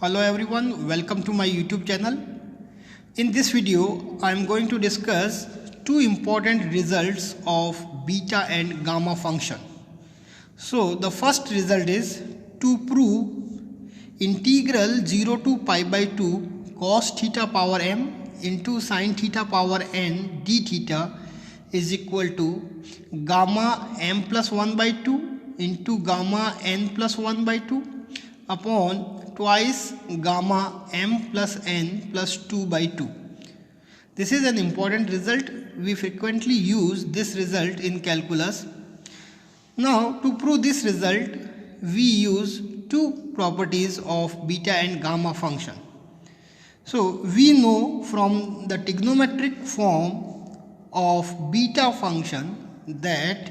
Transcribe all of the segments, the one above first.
Hello everyone, welcome to my YouTube channel. In this video, I am going to discuss two important results of beta and gamma function. So the first result is to prove integral 0 to pi by 2 cos theta power m into sin theta power n d theta is equal to gamma m plus 1 by 2 into gamma n plus 1 by 2 upon twice gamma m plus n plus 2 by 2. This is an important result. We frequently use this result in calculus. Now to prove this result, we use two properties of beta and gamma function. So we know from the trigonometric form of beta function that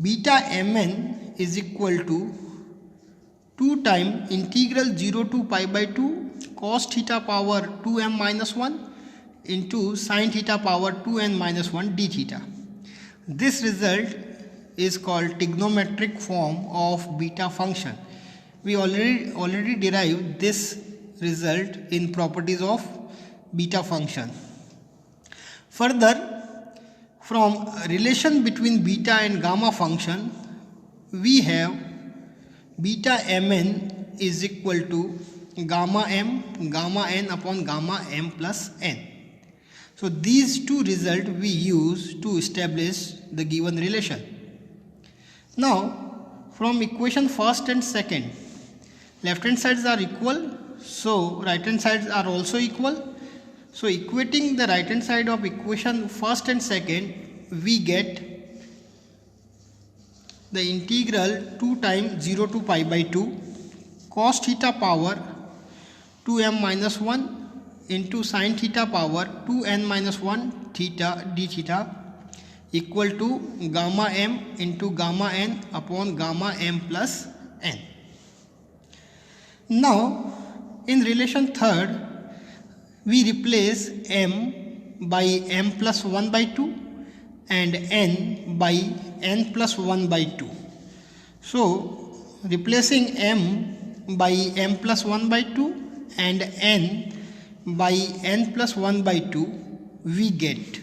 beta mn is equal to 2 times integral 0 to pi by 2 cos theta power 2m minus 1 into sin theta power 2n minus 1 d theta. This result is called trigonometric form of beta function. We already derived this result in properties of beta function. Further, from relation between beta and gamma function, we have beta mn is equal to gamma n upon gamma m plus n. So these two results we use to establish the given relation. Now from equation first and second, left hand sides are equal, so right hand sides are also equal. So equating the right hand side of equation first and second, we get the integral 2 times 0 to pi by 2 cos theta power 2m minus 1 into sin theta power 2n minus 1 theta d theta equal to gamma m into gamma n upon gamma m plus n. Now in relation third, we replace m by m plus 1 by 2 and n by n plus 1 by 2. So replacing m by m plus 1 by 2 and n by n plus 1 by 2, we get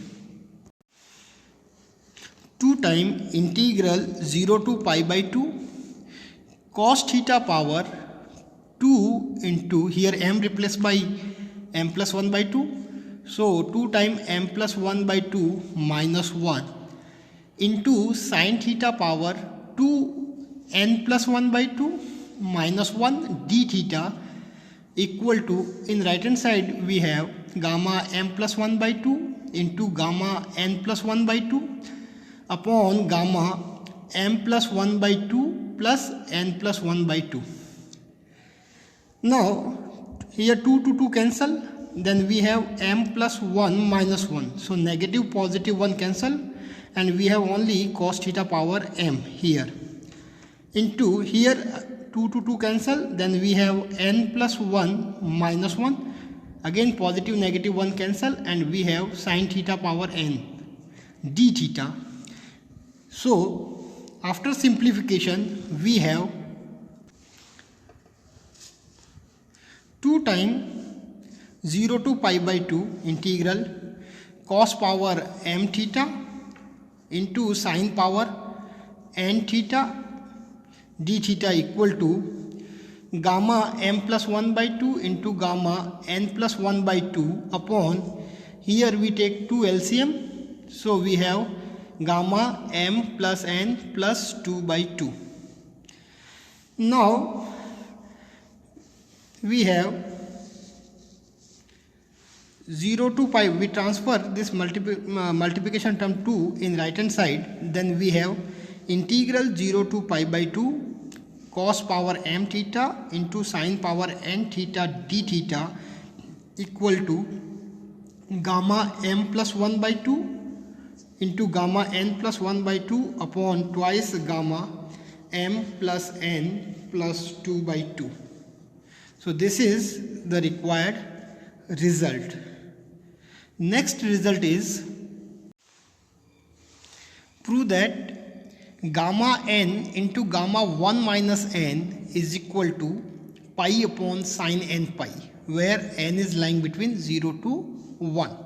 2 times integral 0 to pi by 2 cos theta power 2 into, here m replaced by m plus 1 by 2, so 2 times m plus 1 by 2 minus 1 into sin theta power 2 n plus 1 by 2 minus 1 d theta equal to, in right hand side we have gamma m plus 1 by 2 into gamma n plus 1 by 2 upon gamma m plus 1 by 2 plus n plus 1 by 2. Now here 2 to 2 cancel, then we have m plus 1 minus 1, so negative positive 1 cancel and we have only cos theta power m here into, here 2 to 2 cancel, then we have n plus 1 minus 1, again positive negative 1 cancel and we have sin theta power n d theta. So after simplification we have 2 times 0 to pi by 2 integral cos power m theta into sin power n theta d theta equal to gamma m plus 1 by 2 into gamma n plus 1 by 2 upon, here we take 2 LCM, so we have gamma m plus n plus 2 by 2. Now we have 0 to pi, we transfer this multiplication term 2 in right hand side, then we have integral 0 to pi by 2 cos power m theta into sin power n theta d theta equal to gamma m plus 1 by 2 into gamma n plus 1 by 2 upon twice gamma m plus n plus 2 by 2. So this is the required result. Next result is prove that gamma n into gamma 1 minus n is equal to pi upon sine n pi, where n is lying between 0 to 1.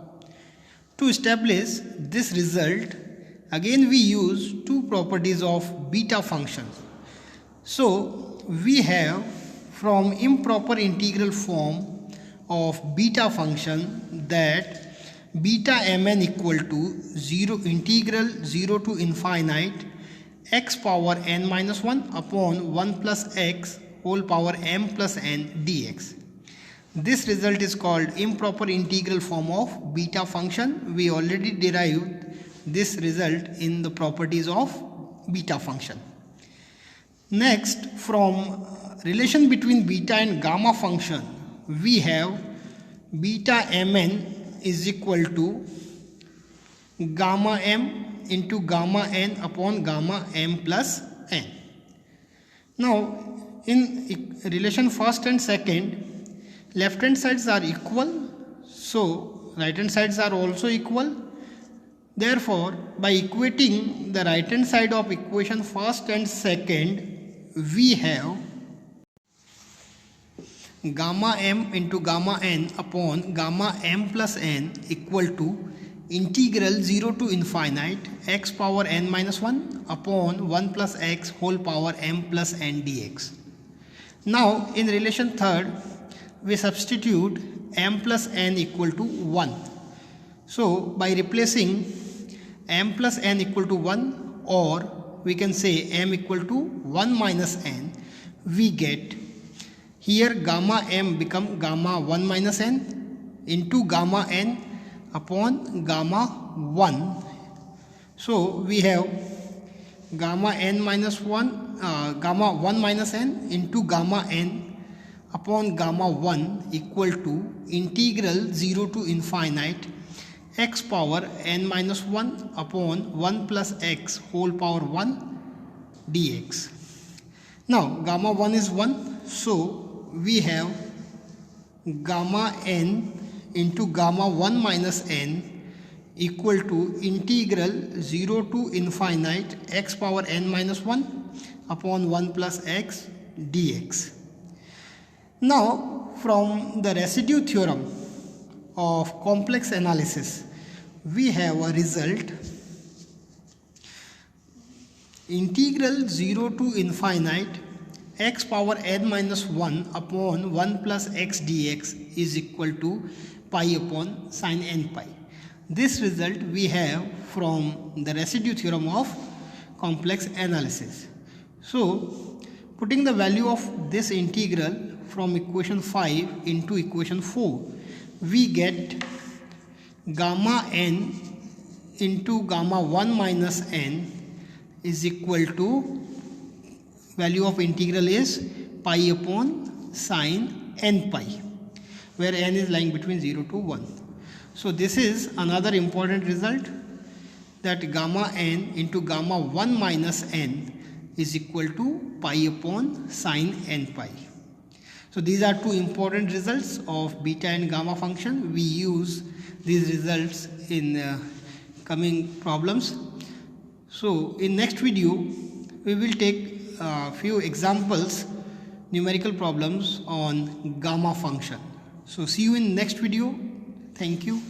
To establish this result, again we use two properties of beta functions. So we have from improper integral form of beta function that beta mn equal to 0 integral 0 to infinite x power n minus 1 upon 1 plus x whole power m plus n dx. This result is called improper integral form of beta function. We already derived this result in the properties of beta function. Next, from relation between beta and gamma function, we have beta mn is equal to gamma m into gamma n upon gamma m plus n. Now, in relation first and second, left hand sides are equal, so right hand sides are also equal. Therefore, by equating the right hand side of equation first and second, we have gamma m into gamma n upon gamma m plus n equal to integral 0 to infinite x power n minus 1 upon 1 plus x whole power m plus n dx. Now in relation third, we substitute m plus n equal to 1. So by replacing m plus n equal to 1, or we can say m equal to 1 minus n, we get here gamma m become gamma 1 minus n into gamma n upon gamma 1. So we have gamma n minus 1, gamma 1 minus n into gamma n upon gamma 1 equal to integral 0 to infinite x power n minus 1 upon 1 plus x whole power 1 dx. Now gamma 1 is 1, so we have gamma n into gamma 1 minus n equal to integral 0 to infinite x power n minus 1 upon 1 plus x dx. Now from the residue theorem of complex analysis, we have a result integral 0 to infinite x power n minus 1 upon 1 plus x dx is equal to pi upon sine n pi. This result we have from the residue theorem of complex analysis. So putting the value of this integral from equation 5 into equation 4, we get gamma n into gamma 1 minus n is equal to value of integral is pi upon sine n pi, where n is lying between 0 to 1. So this is another important result, that gamma n into gamma 1 minus n is equal to pi upon sine n pi. So these are two important results of beta and gamma function. We use these results in coming problems. So in next video, we will take a few examples, numerical problems on gamma function. So see you in next video. Thank you.